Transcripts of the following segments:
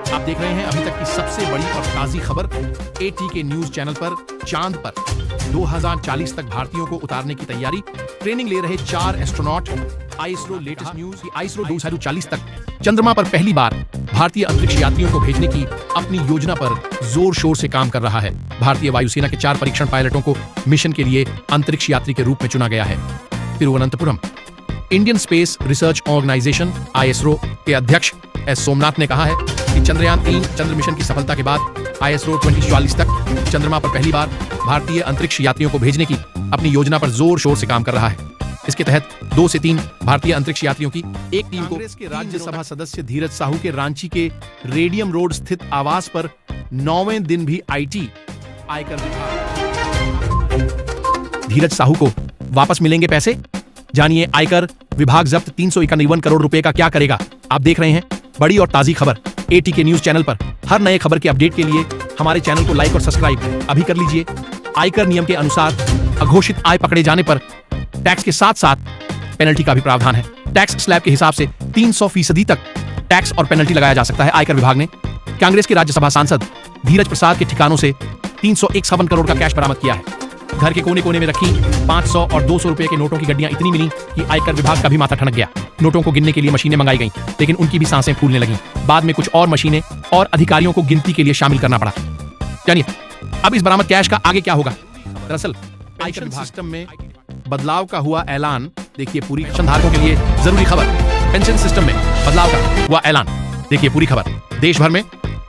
आप देख रहे हैं अभी तक की सबसे बड़ी और ताजी खबर एटीके न्यूज चैनल पर। चांद पर 2040 तक भारतीयों को उतारने की तैयारी, ट्रेनिंग ले रहे 4 एस्ट्रोनॉट। आईएसरो लेटेस्ट न्यूज कि आईएसरो 2040 तक चंद्रमा पर पहली बार भारतीय अंतरिक्ष यात्रियों को भेजने की अपनी योजना पर जोर शोर से काम कर रहा है। भारतीय वायुसेना के 4 परीक्षण पायलटों को मिशन के लिए अंतरिक्ष यात्री के रूप में चुना गया है। Thiruvananthapuram Indian space research organisation ISRO के अध्यक्ष एस सोमनाथ ने कहा है कि चंद्रयान 3 चंद्र मिशन की सफलता के बाद आईएसरो 2044 तक चंद्रमा पर पहली बार भारतीय अंतरिक्ष यात्रियों को भेजने की अपनी योजना पर जोर शोर से काम कर रहा है। इसके तहत 2 से 3 भारतीय अंतरिक्ष यात्रियों की एक टीम को कांग्रेस के राज्यसभा सदस्य धीरज साहू के रांची के रेडियम रोड स्थित आवास पर 9वें दिन भी आईटी आयकर विभाग धीरज साहू को वापस मिलेंगे पैसे। जानिए आयकर विभाग जब्त 351 करोड़ रुपए का क्या करेगा। आप देख रहे हैं बड़ी और ताजी खबर एटीके न्यूज चैनल पर। हर नए खबर के अपडेट के लिए हमारे चैनल को लाइक और सब्सक्राइब अभी कर लीजिए। आयकर नियम के अनुसार अघोषित आय पकड़े जाने पर टैक्स के साथ साथ पेनल्टी का भी प्रावधान है। टैक्स स्लैब के हिसाब से 300% तक टैक्स और पेनल्टी लगाया जा सकता है। आयकर विभाग ने कांग्रेस के राज्यसभा सांसद धीरज प्रसाद के ठिकानों से 351 करोड़ का कैश बरामद किया है। घर के कोने कोने में रखी 500 और 200 रुपए के नोटों की गड्डियां इतनी मिली कि आयकर विभाग का भी माथा ठनक गया। नोटों को गिनने के लिए मशीनें मंगाई गईं, लेकिन उनकी भी सांसें फूलने लगीं। बाद में कुछ और मशीनें और अधिकारियों को गिनती के लिए शामिल करना पड़ा। जानिए अब इस बरामद कैश का आगे क्या होगा। दरअसल आयकर विभाग सिस्टम में बदलाव का हुआ ऐलान। देखिए पूरी पेंशनधारकों के लिए जरूरी खबर। पेंशन सिस्टम में बदलाव का हुआ ऐलान। देखिए पूरी खबर। देश भर में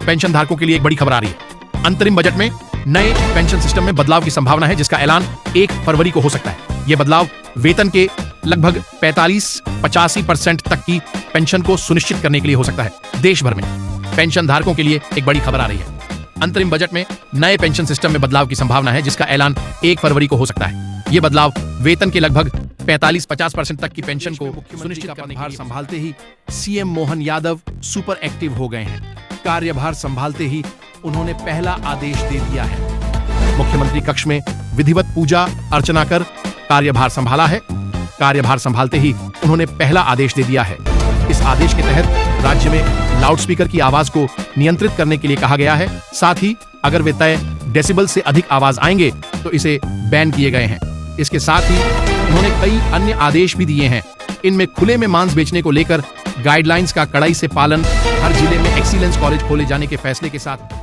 पेंशनधारकों के लिए एक बड़ी खबर आ रही है। अंतरिम बजट में नए पेंशन सिस्टम में बदलाव की संभावना है, जिसका ऐलान 1 फरवरी को हो सकता है। यह बदलाव वेतन के लगभग 45-85% तक की पेंशन को सुनिश्चित करने के लिए हो सकता है। देश भर में पेंशन धारकों के लिए एक बड़ी खबर आ रही है। अंतरिम बजट में नए पेंशन सिस्टम में बदलाव की संभावना है, जिसका ऐलान 1 फरवरी को हो सकता है। यह बदलाव वेतन के लगभग 45-50% तक की पेंशन को सुनिश्चित करने का संभालते ही CM Mohan Yadav super active हो गए हैं। कार्यभार संभालते ही उन्होंने पहला आदेश दे दिया है। मुख्यमंत्री कक्ष में विधिवत पूजा अर्चना कर कार्यभार संभाला है। कार्यभार संभालते ही उन्होंने पहला आदेश दे दिया है। इस आदेश के तहत राज्य में लाउडस्पीकर की आवाज को नियंत्रित करने के लिए कहा गया है। साथ ही अगर वे तय डेसिबल से अधिक आवाज आएंगे तो इसे बैन किए गए हैं। इसके साथ ही उन्होंने कई अन्य आदेश भी दिए हैं। इनमें खुले में मांस बेचने को लेकर गाइडलाइंस का कड़ाई से पालन, हर जिले में एक्सीलेंस कॉलेज खोले जाने के फैसले के साथ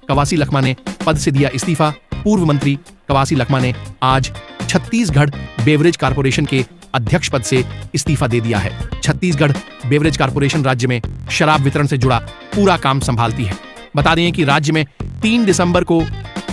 कवासी लखमा ने पद से दिया इस्तीफा। पूर्व मंत्री कवासी लखमा ने आज छत्तीसगढ़ बेवरेज कारपोरेशन के अध्यक्ष पद से इस्तीफा दे दिया है। छत्तीसगढ़ बेवरेज कारपोरेशन राज्य में शराब वितरण से जुड़ा पूरा काम संभालती है। बता दें कि राज्य में 3 दिसंबर को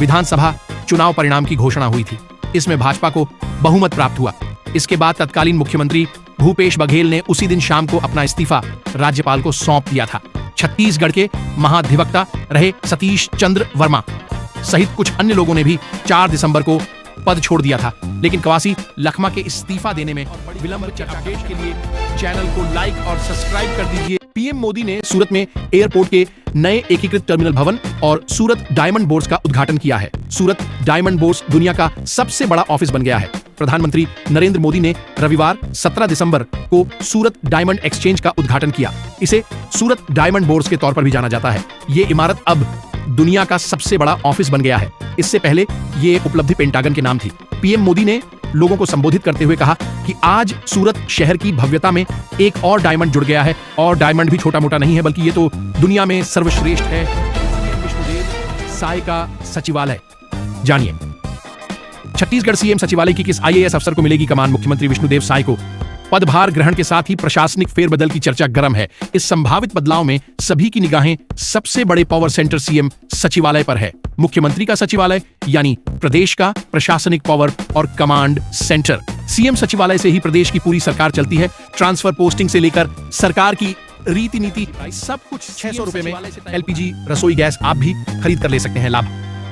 विधानसभा चुनाव परिणाम की घोषणा हुई थी। इसमें भाजपा को बहुमत प्राप्त हुआ। इसके बाद तत्कालीन मुख्यमंत्री भूपेश बघेल ने उसी दिन शाम को अपना इस्तीफा राज्यपाल को सौंप दिया था। छत्तीसगढ़ के महाधिवक्ता रहे सतीश चंद्र वर्मा सहित कुछ अन्य लोगों ने भी 4 दिसंबर को पद छोड़ दिया था, लेकिन कवासी लखमा के इस्तीफा देने में विलंब। अपडेट के लिए चैनल को लाइक और सब्सक्राइब कर दीजिए। पीएम मोदी ने सूरत में एयरपोर्ट के नए एकीकृत टर्मिनल भवन और सूरत डायमंड बोर्स का उद्घाटन किया है। सूरत डायमंड बोर्स दुनिया का सबसे बड़ा ऑफिस बन गया है। प्रधानमंत्री नरेंद्र मोदी ने रविवार 17 दिसंबर को सूरत डायमंड एक्सचेंज का उद्घाटन किया। इसे सूरत डायमंड बोर्स के तौर पर भी जाना जाता है। ये इमारत अब दुनिया का सबसे बड़ा ऑफिस बन गया है। इससे पहले ये उपलब्धि पेंटागन के नाम थी। पीएम मोदी ने लोगों को संबोधित करते हुए कहा कि आज सूरत शहर की भव्यता में एक और डायमंड जुड़ गया है, और डायमंड भी छोटा मोटा नहीं है, बल्कि ये तो दुनिया में सर्वश्रेष्ठ है। विष्णुदेव साय का सचिवालय। जानिए छत्तीसगढ़ सीएम सचिवालय की किस आईएएस अफसर को मिलेगी कमान। मुख्यमंत्री विष्णुदेव साय को पदभार ग्रहण के साथ ही प्रशासनिक फेरबदल की चर्चा गर्म है। इस संभावित बदलाव में सभी की निगाहें सबसे बड़े पावर सेंटर सीएम सचिवालय पर है। मुख्यमंत्री का सचिवालय यानी प्रदेश का प्रशासनिक पावर और कमांड सेंटर। सीएम सचिवालय से ही प्रदेश की पूरी सरकार चलती है। ट्रांसफर पोस्टिंग से लेकर सरकार की रीति नीति सब कुछ 600 रुपए में एलपीजी रसोई गैस आप भी खरीद कर ले सकते हैं। लाभ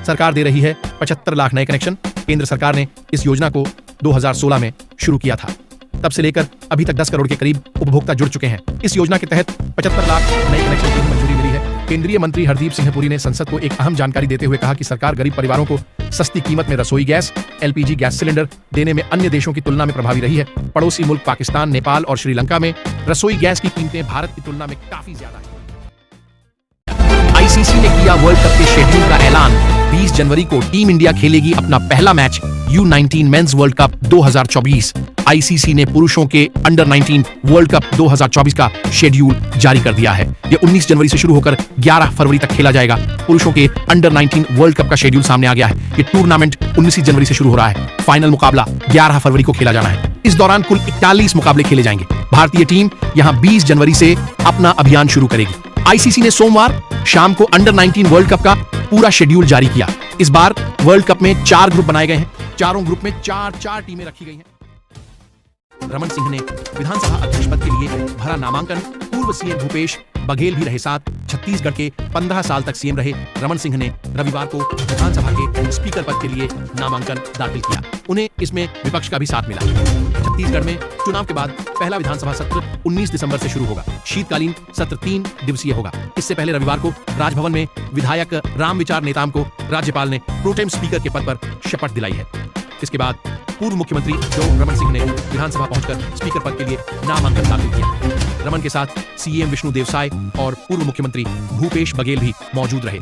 सरकार दे रही है 75 लाख नए कनेक्शन। केंद्र सरकार ने इस योजना को 2016 में शुरू किया था। तब से लेकर अभी तक 10 करोड़ के करीब उपभोक्ता जुड़ चुके हैं। इस योजना के तहत 75 लाख नए कनेक्शन की मंजूरी मिली है। केंद्रीय मंत्री हरदीप सिंह पुरी ने संसद को एक अहम जानकारी देते हुए कहा कि सरकार गरीब परिवारों को सस्ती कीमत में रसोई गैस, एलपीजी गैस सिलेंडर देने में अन्य देशों की तुलना में प्रभावी रही है। पड़ोसी मुल्क पाकिस्तान, नेपाल और श्रीलंका में रसोई गैस की कीमतें भारत की तुलना में काफी ज्यादा है। इंडिया वर्ल्ड कप के शेड्यूल का ऐलान। 20 जनवरी को टीम इंडिया खेलेगी अपना पहला match U19 mains world cup 2024। ICC ने पुरुषों के अंडर 19 वर्ल्ड कप 2024 का शेड्यूल जारी कर दिया है। यह 19 जनवरी से शुरू होकर 11 फरवरी तक खेला जाएगा। पुरुषों के अंडर 19 वर्ल्ड कप का शेड्यूल सामने आ गया है। यह टूर्नामेंट 19 जनवरी से शुरू हो रहा है। फाइनल मुकाबला 11 फरवरी को खेला जाना है। इस दौरान कुल 41 मुकाबले खेले जाएंगे। भारतीय टीम यहां 20 जनवरी से अपना अभियान शुरू करेगी। आईसीसी ने सोमवार शाम को अंडर 19 वर्ल्ड कप का पूरा शेड्यूल जारी किया। इस बार वर्ल्ड कप में 4 ग्रुप बनाए गए हैं। चारों ग्रुप में 4 टीमें रखी गई हैं। रमन सिंह ने विधानसभा अध्यक्ष पद के लिए भरा नामांकन। पूर्व सीएम भूपेश बघेल भी रहे साथ। छत्तीसगढ़ के 15 साल तक सीएम रहे रमन सिंह ने रविवार को विधानसभा के स्पीकर पद के लिए नामांकन दाखिल किया। उन्हें इसमें विपक्ष का भी साथ मिला। छत्तीसगढ़ में चुनाव के बाद पहला विधानसभा सत्र 19 दिसंबर से शुरू होगा। शीतकालीन सत्र 3 दिवसीय होगा। इससे पहले रविवार को राजभवन में विधायक रामविचार नेताम को राज्यपाल ने प्रोटेम स्पीकर के पद पर शपथ दिलाई है। इसके बाद पूर्व मुख्यमंत्री डॉ रमन सिंह ने विधानसभा पहुंचकर स्पीकर पद के लिए नामांकन दाखिल किया। रमन के साथ सीएम विष्णु देवसाय और पूर्व मुख्यमंत्री भूपेश बघेल भी मौजूद रहे।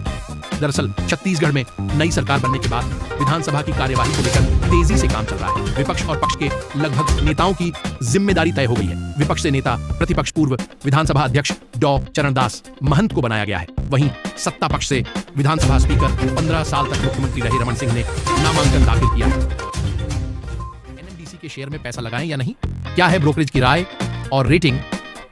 दरअसल छत्तीसगढ़ में नई सरकार बनने के बाद विधानसभा की कार्यवाही को लेकर तेजी से काम चल रहा है। विपक्ष और पक्ष के लगभग नेताओं की जिम्मेदारी तय हो गई है। विपक्ष से नेता प्रतिपक्ष पूर्व विधानसभा अध्यक्ष डॉ चरणदास महंत को बनाया गया है। वहीं सत्ता पक्ष से विधानसभा स्पीकर 15 साल तक मुख्यमंत्री रहे रमन सिंह ने नामांकन दाखिल किया है। के शेयर में पैसा लगाएं या नहीं, क्या है ब्रोकरेज की राय और रेटिंग।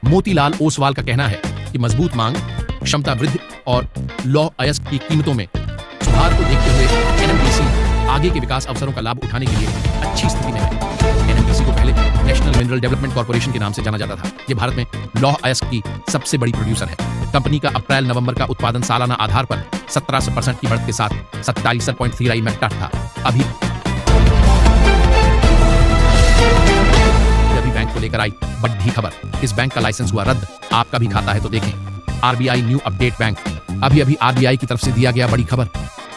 मोतीलाल ओसवाल का कहना है कि मजबूत मांग, क्षमता वृद्धि और लौह अयस्क की कीमतों में सुधार को देखते हुए एनएमडीसी आगे के विकास अवसरों का लाभ उठाने के लिए अच्छी स्थिति में है। एनएमडीसी को पहले नेशनल मिनरल डेवलपमेंट कॉर्पोरेशन के नाम से जाना जाता था। यह भारत में लौह अयस्क की सबसे बड़ी प्रोड्यूसर है। कंपनी का अप्रैल-नवंबर का उत्पादन सालाना आधार पर 17% की बढ़त के साथ 27.3 मेट्रिक था। अभी बैंक को लेकर आई बड़ी खबर। इस बैंक का लाइसेंस हुआ रद्द। आपका भी खाता है तो देखें। RBI new update bank. अभी आरबीआई की तरफ से दिया गया बड़ी खबर।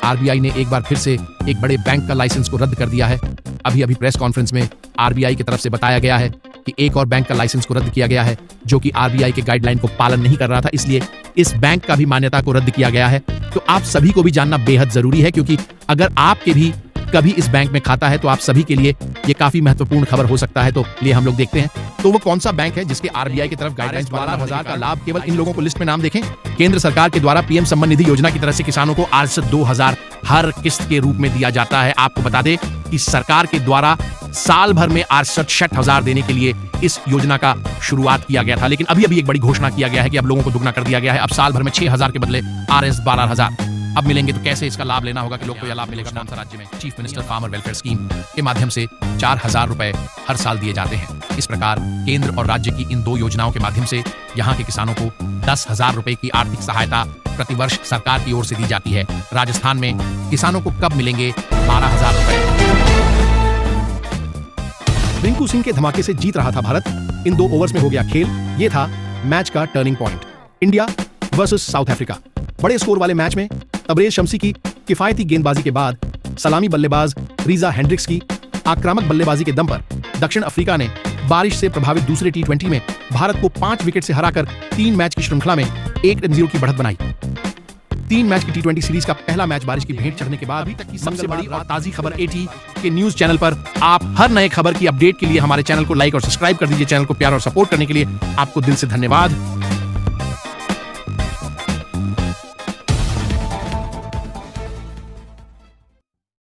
आरबीआई ने एक बार फिर से एक बड़े बैंक का लाइसेंस को रद्द कर दिया है। अभी प्रेस कॉन्फ्रेंस में आरबीआई की तरफ से बताया गया है कि एक और बैंक का लाइसेंस को रद्द किया गया है जो कि आरबीआई के गाइडलाइन को पालन नहीं कर रहा था, इसलिए इस बैंक का भी मान्यता को रद्द किया गया है। तो आप सभी को भी जानना बेहद जरूरी है, क्योंकि अगर आपके भी कभी इस बैंक में खाता है तो आप सभी के लिए ये काफी महत्वपूर्ण खबर हो सकता है। तो लिए हम लोग देखते हैं तो वो कौन सा बैंक है जिसके आरबीआई की तरफ गाइडलाइंस 12,000 का लाभ केवल इन लोगों को लिस्ट में नाम देखें। केंद्र सरकार के द्वारा पीएम सम्मान निधि योजना की तरफ से किसानों को आज से 2,000 हर किस्त के रूप में दिया जाता है। आपको बता दें कि सरकार के द्वारा साल भर में 68,000 देने के लिए इस योजना का शुरुआत किया गया था, लेकिन अभी एक बड़ी घोषणा किया गया है कि अब लोगों को दुगना कर दिया गया है। अब साल भर में 6,000 के बदले 12,000 अब मिलेंगे। तो कैसे इसका लाभ लेना होगा कि लोग को यह लाभ मिलेगा। कौन सा राज्य में chief minister farmer welfare scheme के माध्यम से 4,000 रुपए हर साल दिए जाते हैं। इस प्रकार केंद्र और राज्य की इन 2 योजनाओं के माध्यम से यहाँ के किसानों को 10,000 रुपए की आर्थिक सहायता प्रतिवर्ष सरकार की ओर से दी जाती है। राजस्थान में किसानों को कब मिलेंगे 12,000 रुपए। रिंकू सिंह के धमाके से जीत रहा था भारत। इन 2 ओवर्स में हो गया खेल। ये था मैच का turning point. India versus south Africa. बड़े स्कोर वाले मैच में तबरेज शम्सी की किफायती गेंदबाजी के बाद सलामी बल्लेबाज रीजा हेंड्रिक्स की आक्रामक बल्लेबाजी के दम पर दक्षिण अफ्रीका ने बारिश से प्रभावित दूसरे T20 में भारत को 5 विकेट से हराकर 3 मैच की श्रृंखला में 1-0 की बढ़त बनाई। 3 मैच की T20 सीरीज का पहला मैच बारिश की भेंट चढ़ने के बाद अभी तक की सबसे बड़ी और ताजी खबर AT के न्यूज चैनल पर। आप हर नए खबर की अपडेट के लिए हमारे चैनल को लाइक और सब्सक्राइब कर दीजिए। चैनल को प्यार और सपोर्ट करने के लिए आपको दिल से धन्यवाद।